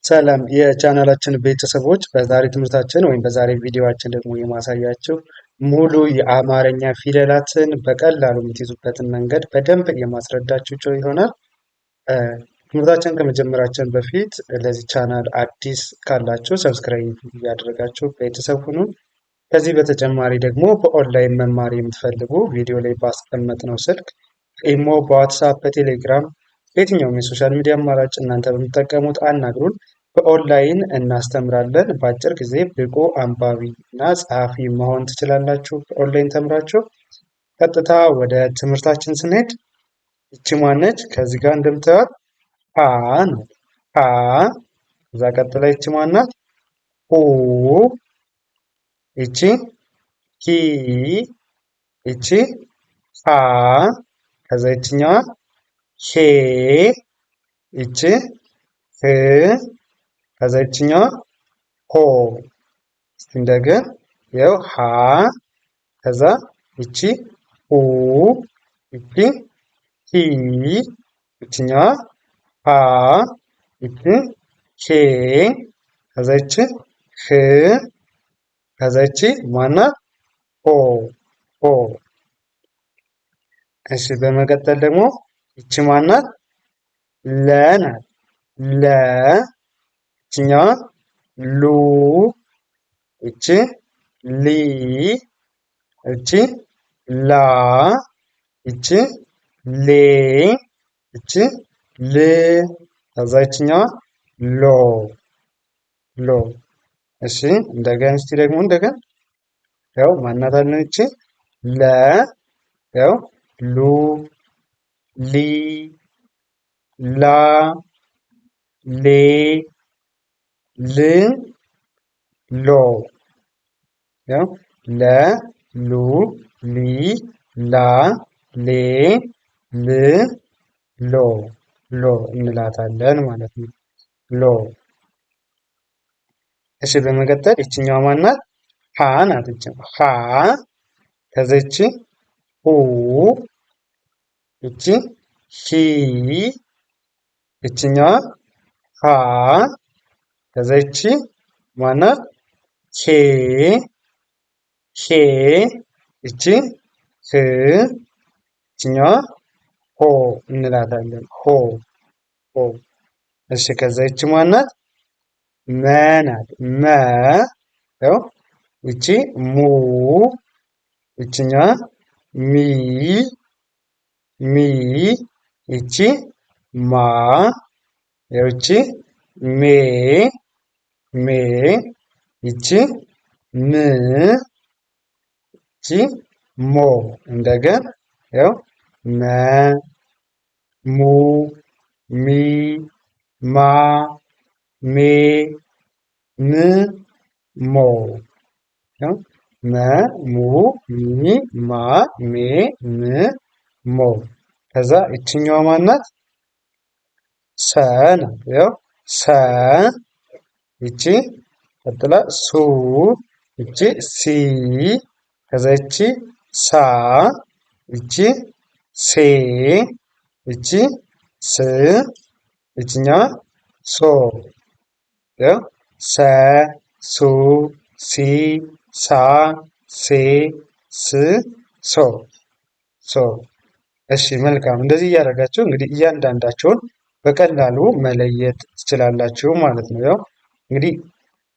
ሰላም የቻናላችን ቤተሰቦች፣ በዛሬ ትምህርታችን ወይም በዛሬ ቪዲዮአችን ደግሞ የማሳያችሁ ሙሉ የአማርኛ ፊደላትን በቀላሉ የምትይዙበትን መንገድ በደንብ የማስረዳችሁ ይሆናል። ትምህርታችን ከመጀመራችን በፊት ለዚህ ቻናል አዲስ ካላችሁ ሰብስክራይብ እያደረጋችሁ ቤተሰብ ሁኑ። ከዚህ በተጨማሪ ደግሞ በኦንላይን መማር የምትፈልጉ ቪዲዮ ላይ ባስቀመጥነው ስልክ ኢሞ፣ በዋትሳፕ፣ በቴሌግራም በየትኛውም የሶሻል ሚዲያ አማራጭ እናንተ በምትጠቀሙት አናግሩን። በኦንላይን እናስተምራለን። በአጭር ጊዜ ብቁ አንባቢ እና ጸሐፊ መሆን ትችላላችሁ። በኦንላይን ተምራችሁ ቀጥታ ወደ ትምህርታችን ስንሄድ ይቺ ማነች? ከዚህ ጋር እንደምታዩት ሀ ነው። ሀ እዛ ቀጥላ ይቺ ማናት? ሁ፣ ይቺ ሂ፣ ይቺ ሃ፣ ከዛ ይችኛዋ ሄ፣ ይቺ ህ፣ ከዛ ይችኛዋ ሆ። እስቲ እንደገን ያው ሀ፣ ከዛ ይቺ ሁ፣ ይቺ ሂ፣ ይችኛዋ ሃ፣ ይቺ ሄ፣ ከዛ ይቺ ህ፣ ከዛ ይቺ ማናት? ሆ ሆ። እሺ በመቀጠል ደግሞ ይቺ ማናት? ለ ናት። ለ፣ ይችኛዋ ሉ፣ ይቺ ሊ፣ ይቺ ላ፣ ይቺ ሌ፣ ይቺ ል፣ ከዛ ይችኛዋ ሎ ሎ። እሺ እንደገና እስቲ ደግሞ እንደገና ያው ማናት አለን? ይቺ ለ፣ ያው ሉ፣ ሊ፣ ላ፣ ሌ፣ ል፣ ሎ። ያው ለ፣ ሉ፣ ሊ፣ ላ፣ ሌ፣ ል፣ ሎ ሎ እንላታለን ማለት ነው። ሎ። እሺ በመቀጠል ይችኛዋ ማናት? ሀ ናት። ሀ፣ ከዛ ይቺ ሁ፣ ይቺ ሂ፣ ይችኛዋ ሃ፣ ከዛ ይቺ ማናት? ሄ፣ ሄ፣ ይቺ ህ፣ ይችኛዋ ሆ እንላታለን። ሆ ሆ። እሺ ከዛ ይቺ ማናት? መ ናት። መ፣ ያው ይቺ ሙ፣ ይችኛዋ ሚ፣ ሚ፣ ይቺ ማ፣ ያው ይቺ ሜ፣ ሜ፣ ይቺ ም፣ ይቺ ሞ። እንደገና ያው መ፣ ሙ፣ ሚ፣ ማ፣ ሜ፣ ም፣ ሞ። መ፣ ሙ፣ ሚ፣ ማ፣ ሜ፣ ም፣ ሞ። ከዛ ይችኛዋ ማናት? ሰ ናት። ያው ሰ፣ ይቺ ቀጥላ ሱ፣ ይቺ ሲ፣ ከዛ ይቺ ሳ፣ ይቺ ሴ፣ ይቺ ስ፣ ይችኛዋ ሶ። ያው ሰ፣ ሱ፣ ሲ፣ ሳ፣ ሴ፣ ስ፣ ሶ ሶ። እሺ መልካም። እንደዚህ እያደረጋችሁ እንግዲህ እያንዳንዳቸውን በቀላሉ መለየት ትችላላችሁ ማለት ነው። ያው እንግዲህ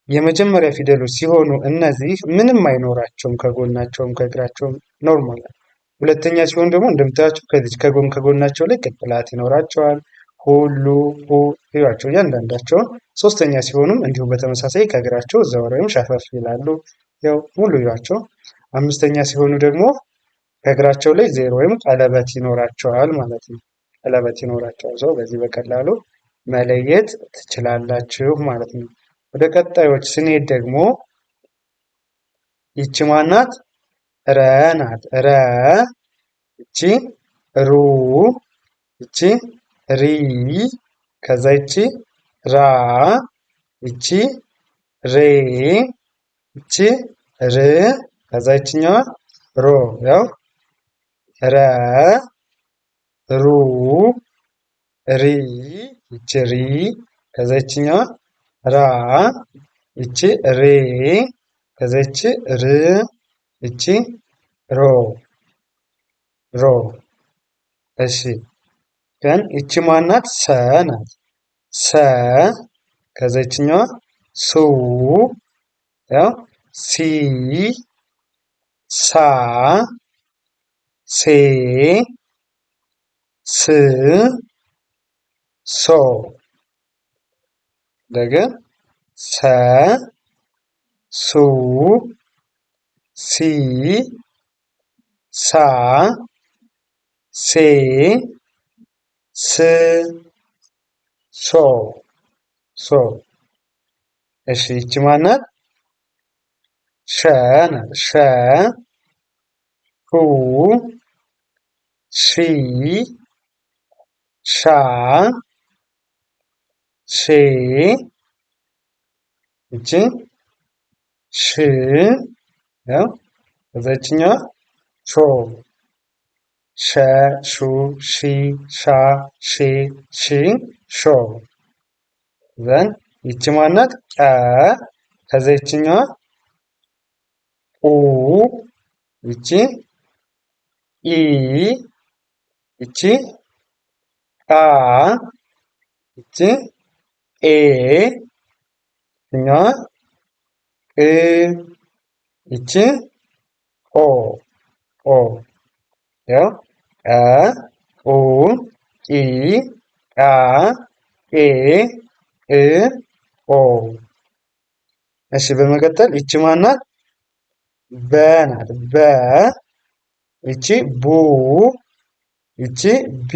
የመጀመሪያ ፊደሎች ሲሆኑ እነዚህ ምንም አይኖራቸውም፣ ከጎናቸውም ከእግራቸውም ኖርማል። ሁለተኛ ሲሆን ደግሞ እንደምታያቸው ከጎናቸው ላይ ቅጥላት ይኖራቸዋል። ሁሉ፣ ሁ ይሏቸው እያንዳንዳቸውን። ሶስተኛ ሲሆኑም እንዲሁ በተመሳሳይ ከእግራቸው ዘወር ወይም ሸፈፍ ይላሉ። ያው ሙሉ ይሏቸው። አምስተኛ ሲሆኑ ደግሞ ከእግራቸው ላይ ዜሮ ወይም ቀለበት ይኖራቸዋል ማለት ነው። ቀለበት ይኖራቸዋል። ሰው በዚህ በቀላሉ መለየት ትችላላችሁ ማለት ነው። ወደ ቀጣዮች ስንሄድ ደግሞ ይቺ ማናት? ረ ናት። ረ፣ ይቺ ሩ፣ ይቺ ሪ፣ ከዛ ይቺ ራ፣ ይቺ ሬ፣ ይቺ ር፣ ከዛ ይችኛዋ ሮ። ያው ረ፣ ሩ፣ ሪ፣ ይቺ ሪ፣ ከዛ ይችኛዋ ራ ይቺ ሬ ከዛ ይቺ ር ይቺ ሮ ሮ። እሺ ግን ይቺ ማናት? ሰ ናት። ሰ ከዛ ይችኛዋ ሱ ያው ሲ ሳ ሴ ስ ሶ ደግም ሰ ሱ ሲ ሳ ሴ ስ ሶ ሶ። እሺ ይቺ ማናት? ሸ ናት። ሸ ሹ ሺ ሻ ሼ ይቺ ሽ ያው ከዛችኛዋ ሾ ሸ ሹ ሺ ሻ ሼ ሺ ሾ። ዘን ይቺ ማናት? ቀ ከዛ ይችኛዋ ኡ ይቺ ኢ ይቺ ቃ ይቺ ኤ ይችኛዋ ቅ ይቺ ኦ ኦ ያው ቀ ኡ ቂ ቃ ኤ ቅ ኦ። እሺ በመቀጠል ይቺ ማናት? በ ናት። በ ይቺ ቡ ይቺ ቢ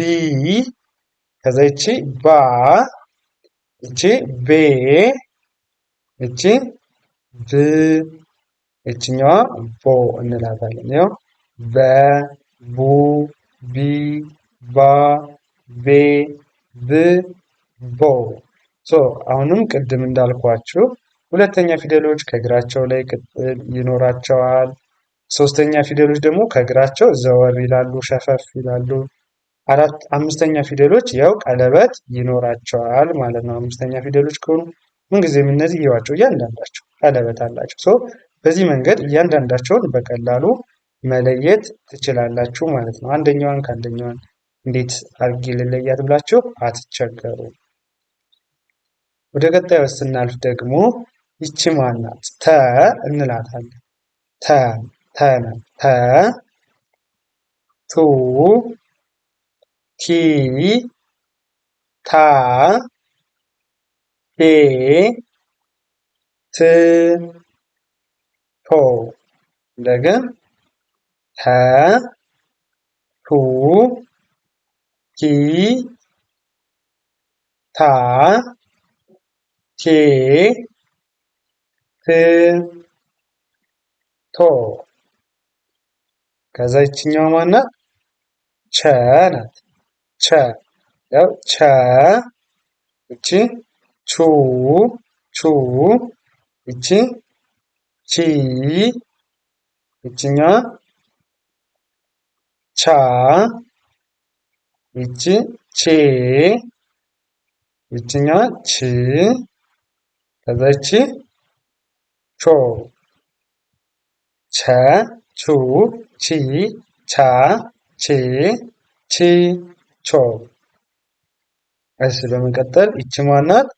ከዛ ይቺ ባ ይቺ ቤ ይቺ ብ ይችኛዋ ቦ እንላታለን። ያው በ ቡ ቢ ባ ቤ ብ ቦ። አሁንም ቅድም እንዳልኳችሁ ሁለተኛ ፊደሎች ከእግራቸው ላይ ቅጥል ይኖራቸዋል። ሶስተኛ ፊደሎች ደግሞ ከእግራቸው ዘወር ይላሉ፣ ሸፈፍ ይላሉ። አምስተኛ ፊደሎች ያው ቀለበት ይኖራቸዋል ማለት ነው። አምስተኛ ፊደሎች ከሆኑ ምንጊዜም እነዚህ ይዋቸው እያንዳንዳቸው ቀለበት አላቸው። በዚህ መንገድ እያንዳንዳቸውን በቀላሉ መለየት ትችላላችሁ ማለት ነው። አንደኛዋን ከአንደኛዋን እንዴት አድርጌ ልለያት ብላችሁ አትቸገሩ። ወደ ቀጣዩ ስናልፍ ደግሞ ይቺ ማናት? ተ እንላታለን። ተ ተ ናት። ተ ቱ ቲ ታ ቴ ት ቶ። እንደገና ተ ቱ ቲ ታ ቴ ት ቶ። ከዛ ይችኛዋ ማናት? ቸ ናት። ቸ ያው ቸ ይቺ ቹ ቹ ይቺ ቺ ይችኛዋ ቻ ይቺ ቼ ይችኛዋ ች ከዛ ይቺ ቾ ቸ ቹ ቺ ቻ ቼ ቺ ቾ። እሺ በመቀጠል ይቺ ማናት?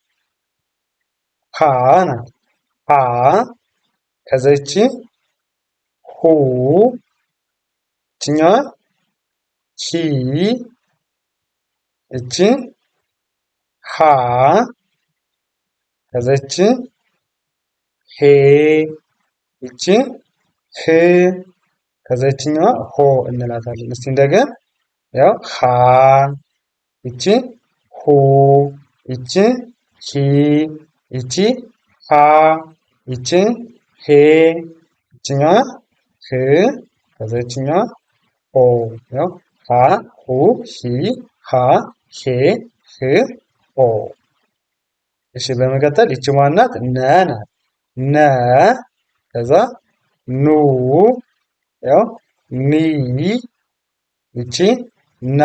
ሀ ናት። ሀ ከዛ ይቺ ሁ ይችኛዋ ሂ ይቺ ሃ ከዛ ይቺ ሄ ይቺ ህ ከዛ ይችኛዋ ሆ እንላታለን። እስቲ እንደገና ያው ሃ ይቺ ሁ ይቺ ሂ ይቺ ሃ ይቺ ሄ ይችኛዋ ህ ከዛ ይችኛዋ ሆ ያው ሃ ሁ ሂ ሃ ሄ ህ ሆ። እሺ በመቀጠል ይቺ ማናት? ነ ናት። ነ ከዛ ኑ ያው ኒ ይቺ ና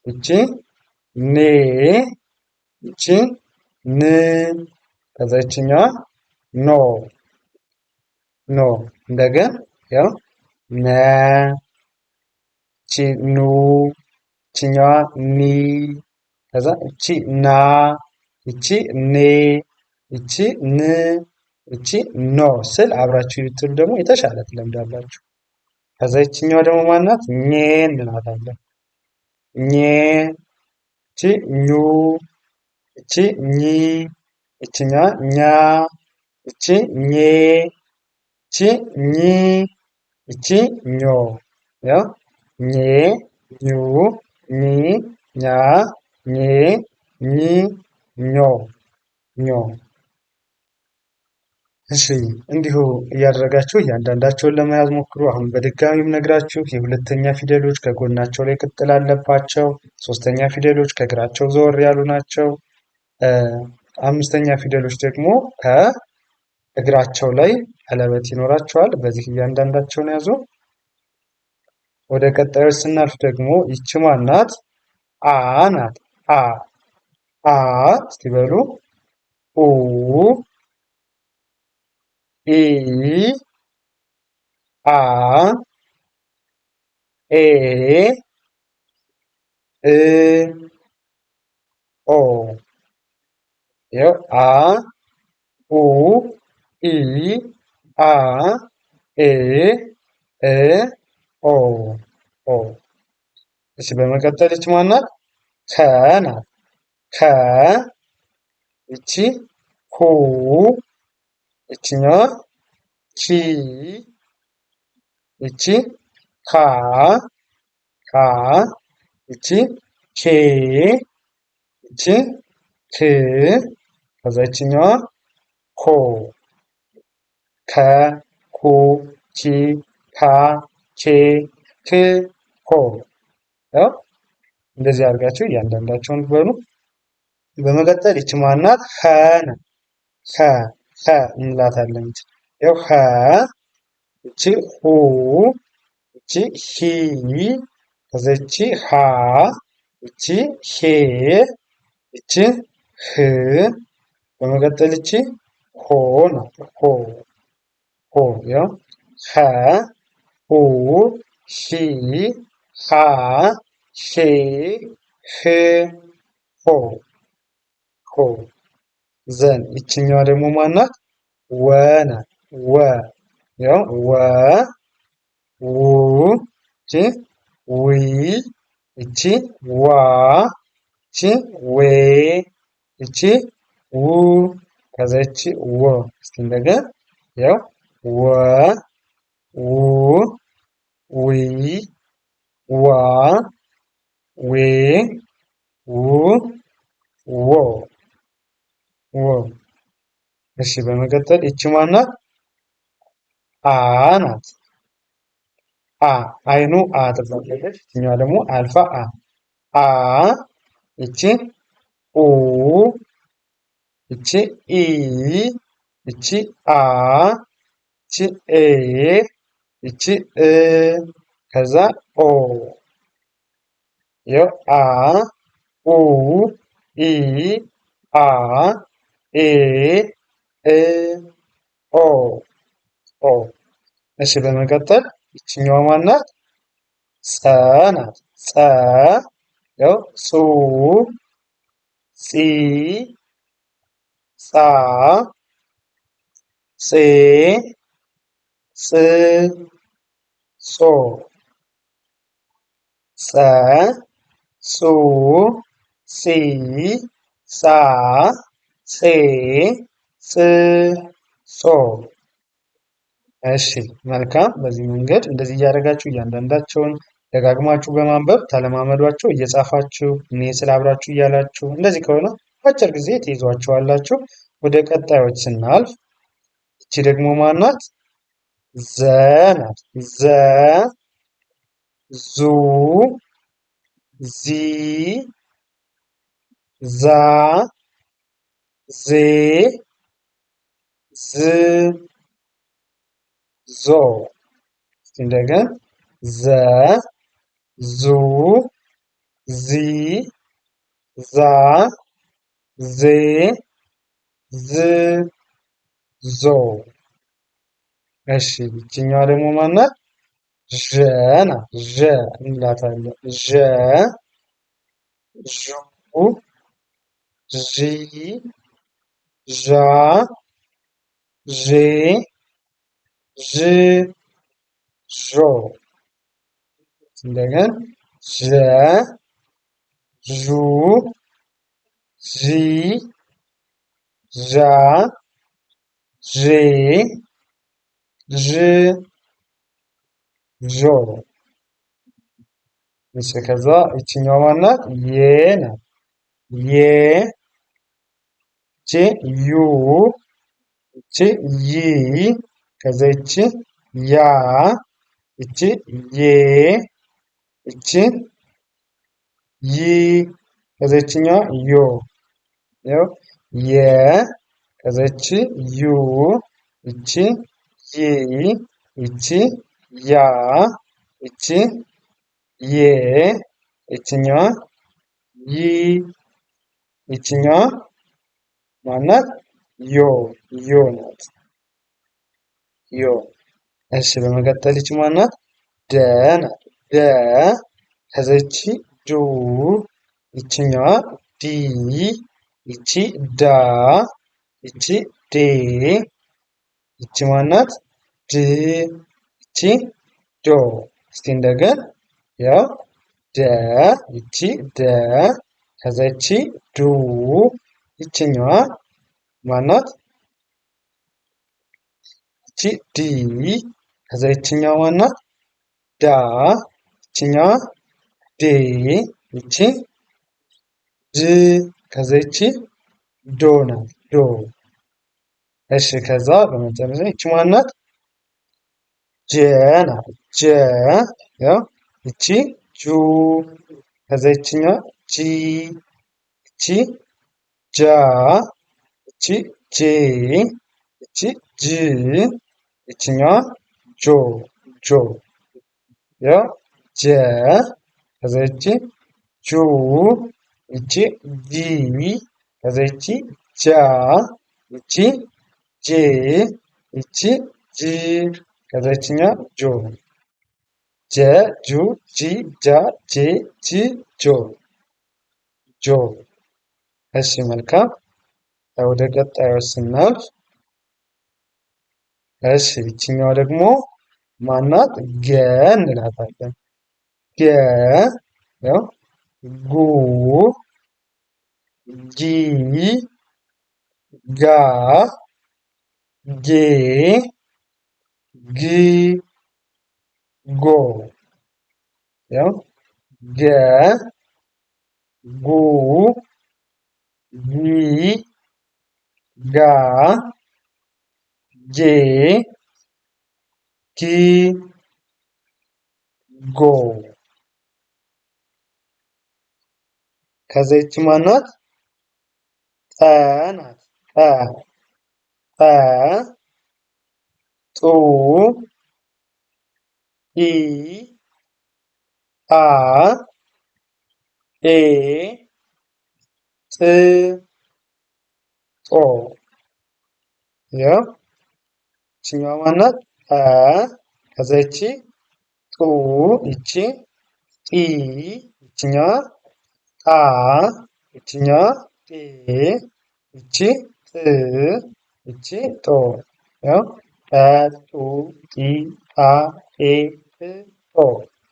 ይቺ ኔ ይቺ ን ከዛ ይችኛዋ ኖ ኖ እንደገን ያው ነ እቺ ኑ ይችኛዋ ኒ ከዛ እቺ ና እቺ ኔ እቺ ን እቺ ኖ ስል አብራችሁ ብትሉ ደግሞ የተሻለ ትለምዳላችሁ። ከዛ ይችኛዋ ደግሞ ማናት? ኘ እንላታለን። ኘ እቺ ኙ እቺ ኚ እቺኛዋ ኛ እቺ ኜ እቺ ኚ እቺ ኞ ያው ኘ ኙ ኚ ኛ ኜ ኚ ኞ ኞ። እሺ እንዲሁ እያደረጋችሁ እያንዳንዳቸውን ለመያዝ ሞክሩ። አሁን በድጋሚ የምነግራችሁ የሁለተኛ ፊደሎች ከጎናቸው ላይ ቅጥል አለባቸው። ሶስተኛ ፊደሎች ከእግራቸው ዘወር ያሉ ናቸው። አምስተኛ ፊደሎች ደግሞ ከእግራቸው ላይ ቀለበት ይኖራቸዋል። በዚህ እያንዳንዳቸውን ያዙ። ወደ ቀጣዮች ስናልፍ ደግሞ ይቺ ማናት? አ ናት። አ አ እስቲ በሉ ኡ ኢ አ ኤ እ ኦ ይኸው አ ኡ ኢ አ ኤ እ ኦ ኦ። እሺ በመቀጠል ይች ማናት? ከ ናት። ከ ይቺ ሁ ይችኛዋ ቺ ይቺ ካ ካ ይቺ ኬ ይቺ ክ ከዛ ይችኛዋ ኮ ከ ኩ ኪ ካ ኬ ክ ኮ ያው እንደዚህ አድርጋችሁ እያንዳንዳቸውን በሉ። በመቀጠል ይቺ ማናት? ኸ ናት። ኸ ኸ እንላታለን። ያው ኸ ይቺ ሁ ይቺ ሂ ከዛ ይቺ ሃ ይቺ ሄ ይቺ ህ በመቀጠል ይቺ ሆ ናት። ሆ ሆ ያው ኸ ሁ ሂ ሃ ሄ ህ ሆ ሆ ዘን ይችኛዋ ደግሞ ማናት? ወ ናት። ወ ያው ወ ው እቺ ዊ እቺ ዋ እቺ ዌ እቺ ው ከዛ እቺ ወ እስቲ እንደገና ያው ወ ው ዊ ዋ ዌ ው ዎ ዎ። እሺ በመቀጠል ይቺ ማናት? አ ናት። አ አይኑ አ ትባላለች። እኛዋ ደግሞ አልፋ አ አ ይቺ ኡ ይቺ ኢ ይቺ አ ይቺ ኤ ይቺ እ ከዛ ኦ ያው አ ኡ ኢ አ ኤ እ ኦ ኦ። እሺ በመቀጠል ይችኛዋ ማናት? ጸ ናት። ጸ ያው ጹ ጺ ጻ ጼ ጽ ጾ ጸ ጹ ጺ ጻ ጼ ጽ ጾ። እሺ መልካም። በዚህ መንገድ እንደዚህ እያደረጋችሁ እያንዳንዳቸውን ደጋግማችሁ በማንበብ ተለማመዷቸው። እየጻፋችሁ እኔ ስለ አብራችሁ እያላችሁ እንደዚህ ከሆነ በአጭር ጊዜ ትይዟቸዋላችሁ። ወደ ቀጣዮች ስናልፍ እቺ ደግሞ ማናት? ዘ ናት። ዘ ዙ ዚ ዛ ዜ ዝ ዞ እንደገና ዘ ዙ ዚ ዛ ዜ ዝ ዞ። እሺ ይችኛዋ ደግሞ ማናት? ዠ ናት። ዠ እንላታለን። ዠ ዡ ዢ ዣ ዤ ዥ ዦ። እንደገና ዠ ዡ ዢ ዣ ዤ ዥ ዦ። እሺ ከዛ ይችኛዋ ማናት? የ ናት። የ ይቺ ዩ ይቺ ይ ከዛ ይቺ ያ ይቺ ዬ ይቺ ይ ከዛ ይችኛዋ ዮ። ያው የ ከዛ ይቺ ዩ ይቺ ይ ይቺ ያ ይቺ ዬ ይችኛዋ ይ ይችኛዋ ማናት? ዮ ዮ ናት። ዮ። እሺ በመቀጠል ይቺ ማናት? ደ ናት። ደ ከዛ ይቺ ዱ ይችኛዋ ዲ ይቺ ዳ ይቺ ዴ ይቺ ማናት? ድ ይቺ ዶ። እስቲ እንደገና ያው ደ ይቺ ደ ከዛ ይቺ ዱ ይችኛዋ ማናት? ይቺ ዲ ከዛ ይችኛዋ ማናት? ዳ ይችኛዋ ዴ ይቺ ድ ከዛ ይቺ ዶ ናት። ዶ። እሺ ከዛ በመጨረሻ ይቺ ማናት? ጀ ናት። ጀ ያው ይቺ ጁ ከዛ ይችኛዋ ጂ ይቺ ጃ ይቺ ጄ ይቺ ጅ ይችኛዋ ጆ ጆ። ያው ጀ ከዛ ይቺ ጁ ይቺ ጂ ከዛ ይቺ ጃ ይቺ ጄ ይቺ ጅ ከዛ ይችኛዋ ጆ። ጀ ጁ ጂ ጃ ጄ ጅ ጆ ጆ። እሺ መልካም። ወደ ቀጣዩ ስናልፍ እሺ ይችኛዋ ደግሞ ማናት? ገ እንላታለን። ገ ያው ጉ ጊ ጋ ጌ ግ ጎ። ያው ገ ጉ ጊ ጋ ጌ ጊ ጎ። ከዛ ይቺ ማናት? ጠ ናት። ጠ ጠ ጡ ጢ ጣ ጤ ጥ ጦ። ያው ይችኛዋ ማናት? ጠ ከዛ ይቺ ጡ ይቺ ጢ ይችኛዋ ጣ ይችኛዋ ጤ ይቺ ጥ ይቺ ጦ። ያው ጠ ጡ ጢ ጣ ጤ ጥ ጦ።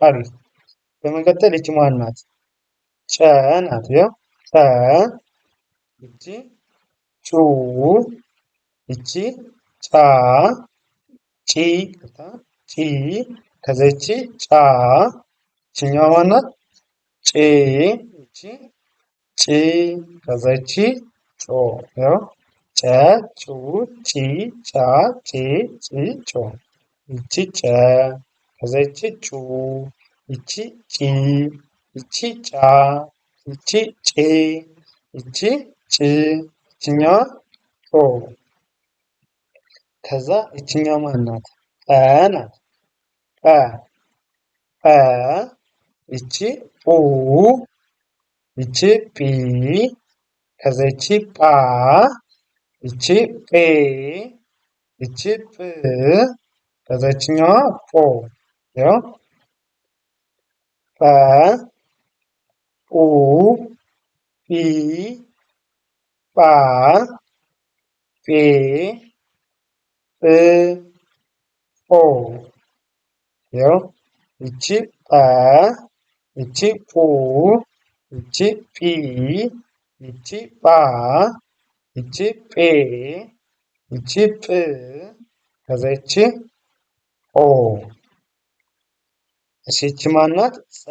አሪፍ። በመቀጠል ይቺ ማን ናት? ጨ ናት። ያው ጨ ይቺ ጩ ይቺ ጫ ጪ ጪ ከዛ ይቺ ጫ ይችኛዋ ማናት? ጬ ይቺ ጪ ከዛ ይቺ ጮ። ያው ጨ ጩ ጪ ጫ ጬ ጪ ጮ። ይቺ ጨ ከዛ ይቺ ጩ ይቺ ጪ ይቺ ጫ ይቺ ጬ ይቺ ጭ ይችኛዋ ጮ። ከዛ ይችኛዋ ማን ናት? ጠ ናት። ጠ ጠ ይቺ ኡ ይቺ ጲ ከዛ ይቺ ጳ ይቺ ጴ፣ ይቺ ጵ፣ ከዛ ይችኛዋ ጶ። ያው ጰ፣ ጱ፣ ጲ፣ ጳ፣ ጴ፣ ጵ፣ ጶ። ያው ይቺ ጰ፣ ይቺ ጱ፣ ይቺ ጲ፣ ይቺ ጳ፣ ይቺ ጴ፣ ይቺ ጵ፣ ከዛ ይቺ ጶ። እሺ ይቺ ማናት? ጸ፣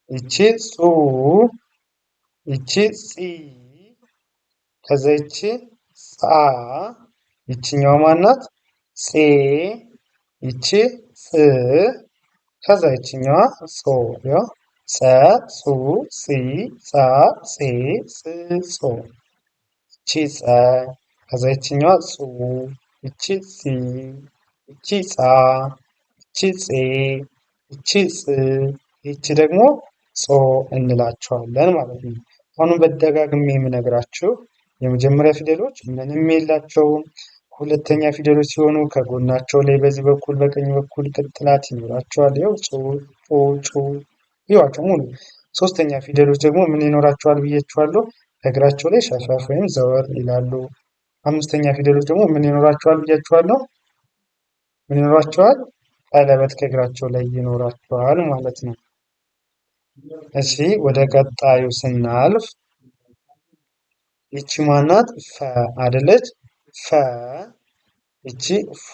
ይቺ ጹ፣ ይቺ ጺ፣ ከዛ ይቺ ጻ፣ ይቺኛዋ ማናት? ጼ፣ ይቺ ጽ፣ ከዛ ይችኛዋ ጾ። ያው ጸ፣ ጹ፣ ጺ፣ ጻ፣ ጼ፣ ጽ፣ ጾ። ይቺ ጸ፣ ከዛ ይችኛዋ ጹ፣ ይቺ ጺ፣ ይቺ ጻ፣ ይቺ ጼ፣ ይቺ ጽ፣ ይቺ ደግሞ ጾ እንላቸዋለን ማለት ነው። አሁንም በደጋግሜ የምነግራችሁ የመጀመሪያ ፊደሎች ምንም የላቸውም። ሁለተኛ ፊደሎች ሲሆኑ ከጎናቸው ላይ በዚህ በኩል በቀኝ በኩል ቅጥላት ይኖራቸዋል። ያው ጹ፣ ጡ፣ ጩ ይዋቸው ሙሉ። ሶስተኛ ፊደሎች ደግሞ ምን ይኖራቸዋል ብያቸዋለሁ? ከእግራቸው ላይ ሻሻፍ ወይም ዘወር ይላሉ። አምስተኛ ፊደሎች ደግሞ ምን ይኖራቸዋል ብያቸዋለሁ? ምን ይኖራቸዋል? ቀለበት ከእግራቸው ላይ ይኖራቸዋል ማለት ነው። እሺ ወደ ቀጣዩ ስናልፍ ይቺ ማናት? ፈ አይደለች? ፈ፣ ይቺ ፉ፣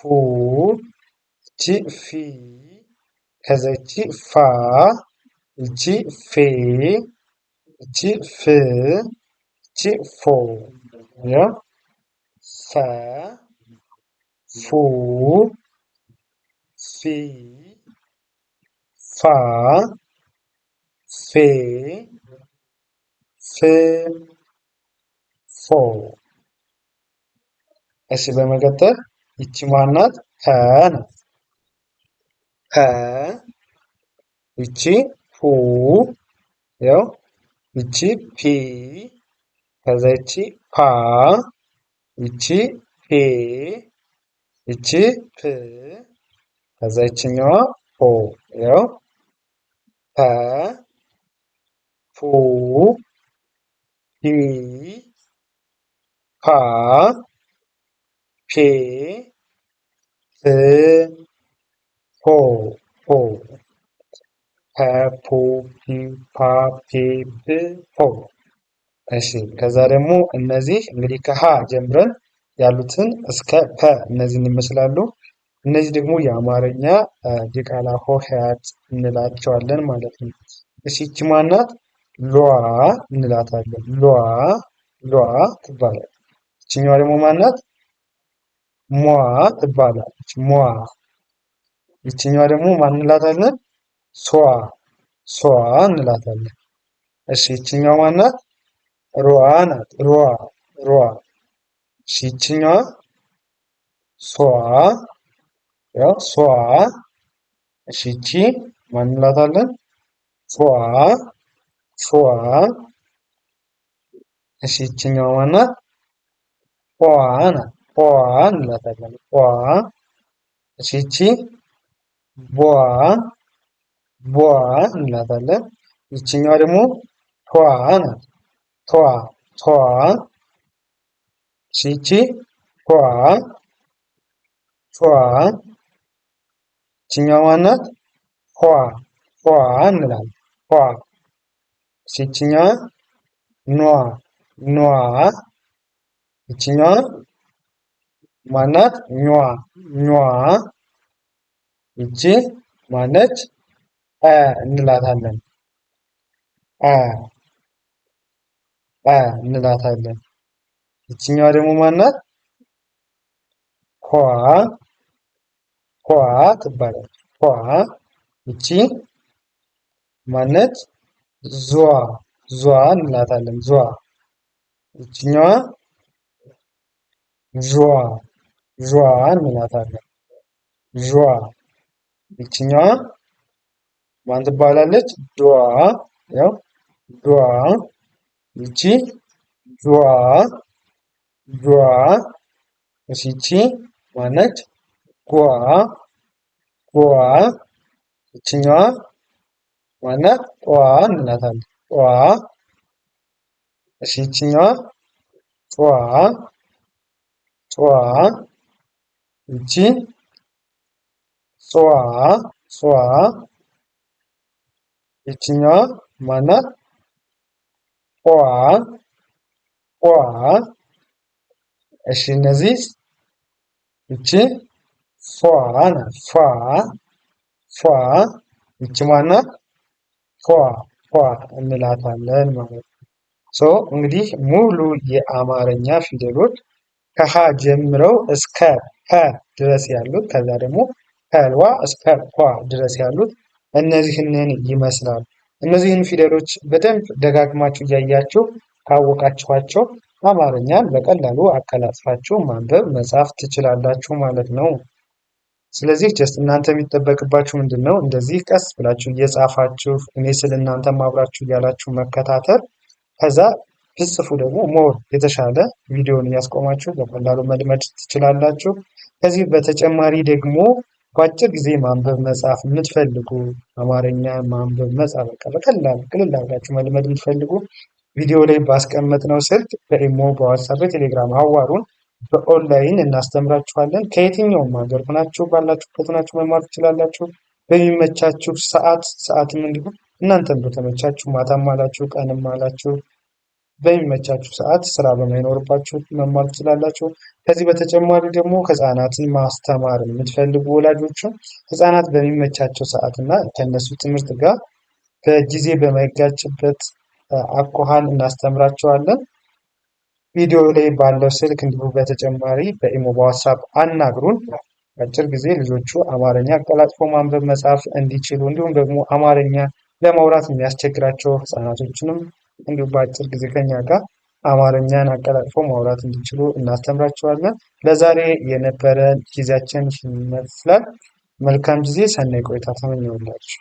ይቺ ፊ፣ ከዛ ይቺ ፋ፣ ይቺ ፌ፣ ይቺ ፍ፣ ይቺ ፎ። ፈ፣ ፉ፣ ፊ፣ ፋ፣ ፌ፣ ፍ፣ ፎ። እሺ በመቀጠል ይቺ ማናት? ከ ናት። ከ፣ ይቺ ፑ፣ ያው ይቺ ፒ፣ ከዛ ይቺ ፓ፣ ይቺ ፔ፣ ይቺ ፕ፣ ከዛ ይችኛዋ ፖ። ያው ፐ፣ ፑ፣ ፒ፣ ፓ፣ ፔ፣ ፕ፣ ፖ። ፖ፣ ፐ፣ ፑ፣ ፒ፣ ፓ፣ ፔ፣ ፕ፣ ፖ። እሺ ከዛ ደግሞ እነዚህ እንግዲህ ከሀ ጀምረን ያሉትን እስከ ፐ እነዚህን ይመስላሉ። እነዚህ ደግሞ የአማርኛ ዲቃላ ሆሄያት እንላቸዋለን ማለት ነው። እሺ ይቺ ማናት? ሏ እንላታለን። ሏ፣ ሏ ትባላለች። ይችኛዋ ደግሞ ማናት? ሟ ትባላለች። ሟ። ይችኛዋ ደግሞ ማን እንላታለን? ሷ፣ ሷ እንላታለን። እሺ ይችኛዋ ማናት? ሯ ናት። ሯ፣ ሯ። እሺ ይችኛዋ ሷ፣ ያው ሷ። እሺ ይቺ ማን እንላታለን? ፏ፣ ፏ። እሺ ይችኛዋ ማናት? ፏ ናት። ፏ እንላታለን። ፏ። እሺ ይቺ ቧ፣ ቧ እንላታለን። ይችኛዋ ደግሞ ቷ ናት። ቷ፣ ቷ። እሺ ይቺ ቷ፣ ቷ። ይችኛዋ ማናት? ኋ፣ ኋ እንላለን። ኋ። እሺ ይችኛዋ ኗ፣ ኗ። ይችኛዋ ማናት? ኟ፣ ኟ። ይቺ ማነች? እንላታለን። እንላታለን። ይችኛዋ ደግሞ ማናት? ኳ፣ ኳ ትባላለች። ኳ። ይቺ ማነች? ዟ፣ ዟ እንላታለን። ዟ። ይችኛዋ ዧ፣ ዧ እንላታለን። ዧ። ይችኛዋ ማን ትባላለች? ዷ፣ ያው ዷ። ይቺ ዷ፣ ጇ። እሺ ይቺ ማነች? ጓ ጓ። ይችኛዋ ማናት? ጧ እንላታለን። ጧ። እሺ ይችኛዋ ጯ ጯ። ይቺ ጿ ጿ። ይችኛዋ ማናት? ቋ ቋ። እሺ እነዚህ ይቺ ፏ ናት። ፏ ፏ። ይቺ ማናት? ፏ ፏ እንላታለን ማለት ነው። እንግዲህ ሙሉ የአማርኛ ፊደሎች ከሀ ጀምረው እስከ ፐ ድረስ ያሉት ከዛ ደግሞ ከሏ እስከ ኳ ድረስ ያሉት እነዚህንን ይመስላል። እነዚህን ፊደሎች በደንብ ደጋግማችሁ እያያችሁ ካወቃችኋቸው አማርኛን በቀላሉ አቀላጥፋችሁ ማንበብ መጻፍ ትችላላችሁ ማለት ነው። ስለዚህ ጀስት እናንተ የሚጠበቅባችሁ ምንድን ነው? እንደዚህ ቀስ ብላችሁ እየጻፋችሁ እኔ ስለ እናንተም አብራችሁ እያላችሁ መከታተል። ከዛ ብጽፉ ደግሞ ሞር የተሻለ ቪዲዮን እያስቆማችሁ በቀላሉ መልመድ ትችላላችሁ። ከዚህ በተጨማሪ ደግሞ በአጭር ጊዜ ማንበብ መጻፍ የምትፈልጉ አማርኛ ማንበብ መጻፍ በቀላል ቅልል አድርጋችሁ መልመድ የምትፈልጉ ቪዲዮ ላይ ባስቀመጥነው ስልክ በኢሞ፣ በዋትሳፕ፣ በቴሌግራም አዋሩን። በኦንላይን እናስተምራችኋለን። ከየትኛውም ሀገር ሆናችሁ ባላችሁበት ሆናችሁ መማር ትችላላችሁ። በሚመቻችሁ ሰዓትም እንዲሁም እናንተም በተመቻችሁ ማታም አላችሁ ቀንም አላችሁ በሚመቻችሁ ሰዓት ስራ በማይኖርባችሁ መማር ትችላላችሁ። ከዚህ በተጨማሪ ደግሞ ህፃናትን ማስተማር የምትፈልጉ ወላጆችም ህፃናት በሚመቻቸው ሰዓት እና ከነሱ ትምህርት ጋር ከጊዜ በማይጋጭበት አኳኋን እናስተምራቸዋለን። ቪዲዮ ላይ ባለው ስልክ እንዲሁ በተጨማሪ በኢሞ በዋትሳፕ አናግሩን። አጭር ጊዜ ልጆቹ አማርኛ አቀላጥፎ ማንበብ መጻፍ እንዲችሉ እንዲሁም ደግሞ አማርኛ ለማውራት የሚያስቸግራቸው ህፃናቶችንም እንዲሁ በአጭር ጊዜ ከኛ ጋር አማርኛን አቀላጥፎ ማውራት እንዲችሉ እናስተምራቸዋለን። ለዛሬ የነበረን ጊዜያችን ይመስላል። መልካም ጊዜ፣ ሰናይ ቆይታ ተመኘሁላችሁ።